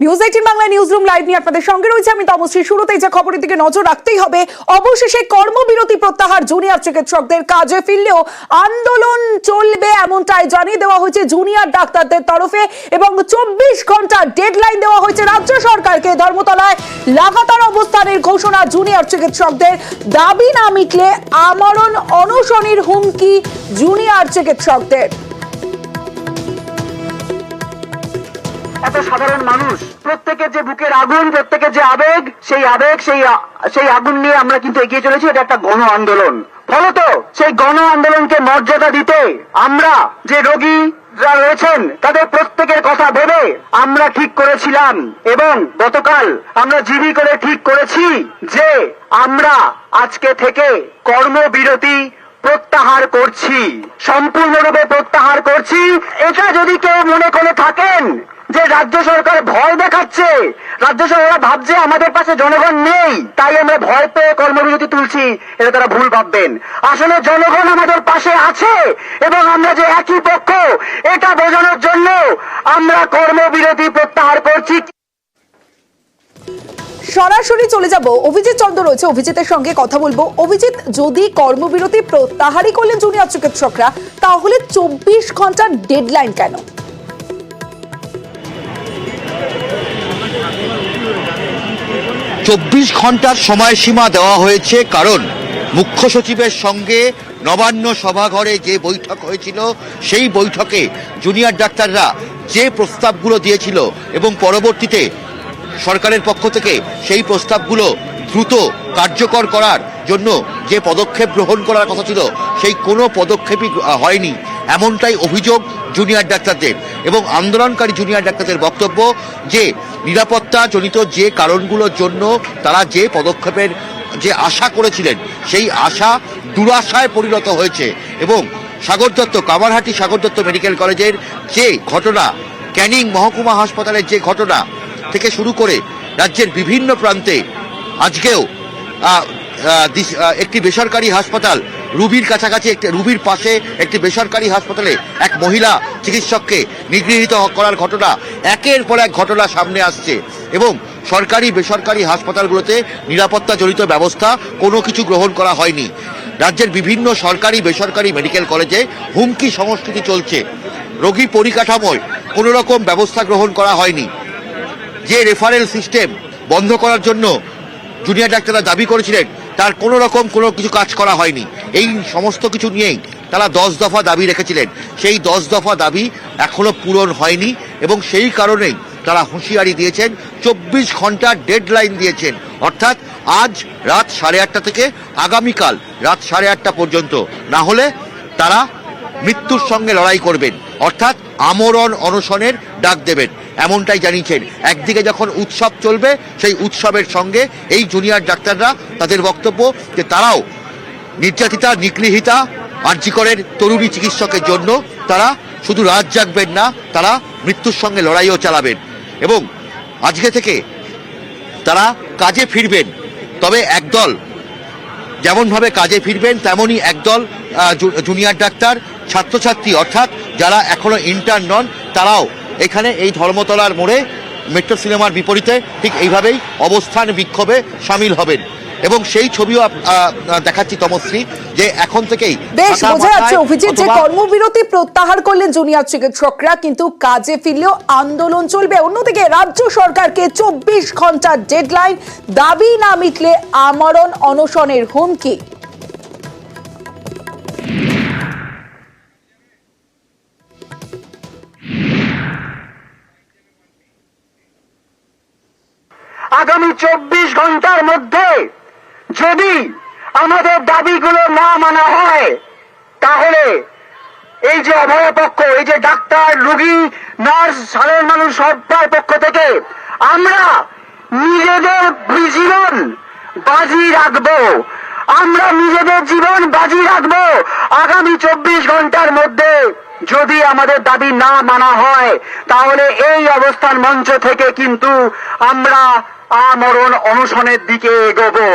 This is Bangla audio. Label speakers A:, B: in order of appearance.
A: নিউজ 18 বাংলা নিউজরুম লাইভ নিয়ে আপনাদের সঙ্গে রয়েছে আমি তমশ্রী। শুরুতেই যে খবরের দিকে নজর রাখতেই হবে, অবশেষে কর্মবিরতি প্রত্যাহার জুনিয়র চিকিৎসকদের। কাজে ফিরলেও আন্দোলন চলবে এমনটাই জানিয়ে দেওয়া হয়েছে জুনিয়র ডাক্তারদের তরফে এবং 24 ঘন্টা ডেডলাইন দেওয়া হয়েছে রাজ্য সরকারকে। ধর্মতলায় লাগাতার অবস্থানের ঘোষণা জুনিয়র চিকিৎসকদের। দাবি না মিটলে আমরণ অনশনের হুমকি জুনিয়র চিকিৎসকদের।
B: এত সাধারণ মানুষ, প্রত্যেকের যে বুকের আগুন, প্রত্যেকের যে আবেগ, সেই আগুন নিয়ে আমরা কিন্তু এগিয়ে চলেছি। এটা একটা গণ আন্দোলন। ফলত সেই গণ আন্দোলনকে মর্যাদা দিতে আমরা যে রোগী যারা রয়েছেন তাদের প্রত্যেকের কথা ভেবে আমরা ঠিক করেছিলাম এবং গতকাল আমরা জিডি করে ঠিক করেছি যে আমরা আজকে থেকে কর্মবিরতি প্রত্যাহার করছি, সম্পূর্ণরূপে প্রত্যাহার করছি। এটা যদি কেউ মনে করে থাকেন যে রাজ্য সরকার ভয় দেখাচ্ছে, রাজ্য সরকার ভাবছে আমাদের পাশে জনগণ নেই তাই আমরা ভয় পেয়ে কর্মবিরতি তুলছি, এটা তারা ভুল ভাববেন। আসলে জনগণ আমাদের পাশে আছে এবং আমরা যে একই পক্ষ এটা বোঝানোর জন্য আমরা কর্মবিরতি প্রত্যাহার করছি।
A: সরাসরি চলে যাব, অভিজিৎ চন্দ্র রয়েছে, অভিজিতের সঙ্গে কথা বলবো। অভিজিৎ, যদি কর্মবিরতি প্রত্যাহারই করলেন জুনিয়র চিকিৎসকরা, তাহলে 24 ঘন্টার ডেডলাইন কেন?
C: 24 ঘন্টার সময়সীমা দেওয়া হয়েছে কারণ মুখ্য সচিবের সঙ্গে নবান্ন সভাঘরে যে বৈঠক হয়েছিল সেই বৈঠকে জুনিয়র ডাক্তাররা যে প্রস্তাবগুলো দিয়েছিল এবং পরবর্তীতে সরকারের পক্ষ থেকে সেই প্রস্তাবগুলো দ্রুত কার্যকর করার জন্য যে পদক্ষেপ গ্রহণ করার কথা ছিল সেই কোনো পদক্ষেপই হয়নি, এমনটাই অভিযোগ জুনিয়র ডাক্তারদের। এবং আন্দোলনকারী জুনিয়র ডাক্তারদের বক্তব্য যে নিরাপত্তা জনিত যে কারণগুলোর জন্য তারা যে পদক্ষেপের যে আশা করেছিলেন সেই আশা দুরাশায় পরিণত হয়েছে। এবং সাগর দত্ত, কামারহাটি সাগর দত্ত মেডিকেল কলেজের যে ঘটনা, ক্যানিং মহকুমা হাসপাতালের যে ঘটনা থেকে শুরু করে রাজ্যের বিভিন্ন প্রান্তে আজকেও একটি বেসরকারি হাসপাতাল, রুবির কাছাকাছি রুবির পাশে একটি বেসরকারি হাসপাতালে এক মহিলা চিকিৎসককে নিগৃহীত করার ঘটনা, একের পর এক ঘটনা সামনে আসছে এবং সরকারি বেসরকারি হাসপাতালগুলোতে নিরাপত্তা জনিত ব্যবস্থা কোনো কিছু গ্রহণ করা হয়নি। রাজ্যের বিভিন্ন সরকারি বেসরকারি মেডিকেল কলেজে হুমকি সংস্কৃতি চলছে, রোগী পরিকাঠামোয় কোনো রকম ব্যবস্থা গ্রহণ করা হয়নি। যে রেফারেল সিস্টেম বন্ধ করার জন্য জুনিয়র ডাক্তাররা দাবি করেছিলেন তার কোনো রকম কোনো কিছু কাজ করা হয়নি। এই সমস্ত কিছু নিয়েই তারা 10 দফা দাবি রেখেছিলেন, সেই 10 দফা দাবি এখনো পূরণ হয়নি এবং সেই কারণেই তারা হুঁশিয়ারি দিয়েছেন, 24 ঘন্টার ডেডলাইন দিয়েছেন, অর্থাৎ আজ রাত 8:30 থেকে আগামীকাল রাত 8:30 পর্যন্ত, না হলে তারা মৃত্যুর সঙ্গে লড়াই করবেন, অর্থাৎ আমরণ অনশনের ডাক দেবেন, এমনটাই জানিয়েছেন। একদিকে যখন উৎসব চলবে সেই উৎসবের সঙ্গে এই জুনিয়র ডাক্তাররা তাদের বক্তব্য যে তারাও নির্যাতিতা নিগৃহীতা আরজি করের তরুণী চিকিৎসকের জন্য তারা শুধু রাত জাগবেন না, তারা মৃত্যুর সঙ্গে লড়াইও চালাবেন এবং আজকে থেকে তারা কাজে ফিরবেন। তবে একদল যেমনভাবে কাজে ফিরবেন তেমনই একদল জুনিয়র ডাক্তার ছাত্রছাত্রী অর্থাৎ যারা এখনো ইন্টার্ন নন তারাও এখানে এই ধর্মতলার মোড়ে মেট্রো সিনেমার বিপরীতে ঠিক এইভাবেই অবস্থান বিক্ষোভে সামিল হবেন এবং সেই ছবিও দেখাচ্ছি তমশ্রী যে এখন থেকেই
A: বেশ বোঝা যাচ্ছে অভিজিৎ যে কর্মবিরতি প্রত্যাহার করলেন জুনিয়র চিকিৎসকরা, কিন্তু কাজে ফিরলেও আন্দোলন চলবে। অন্যদিকে রাজ্য সরকারকে 24 ঘন্টার ডেডলাইন, দাবি না মিটলে আমরণ অনশনের হুমকি।
B: আগামী 24 ঘন্টার মধ্যে যদি আমাদের দাবিগুলো না মানা হয় তাহলে এই যে অভয় পক্ষ, এই যে ডাক্তার, রোগী, নার্স, সাধারণ মানুষ সবার পক্ষ থেকে আমরা নিজেদের জীবন বাজি রাখবো, আমরা নিজেদের জীবন বাজি রাখবো। আগামী 24 ঘন্টার মধ্যে যদি আমাদের দাবি না মানা হয় তাহলে এই অবস্থান মঞ্চ থেকে কিন্তু আমরা আমরণ অনশনের দিকে এগোবো।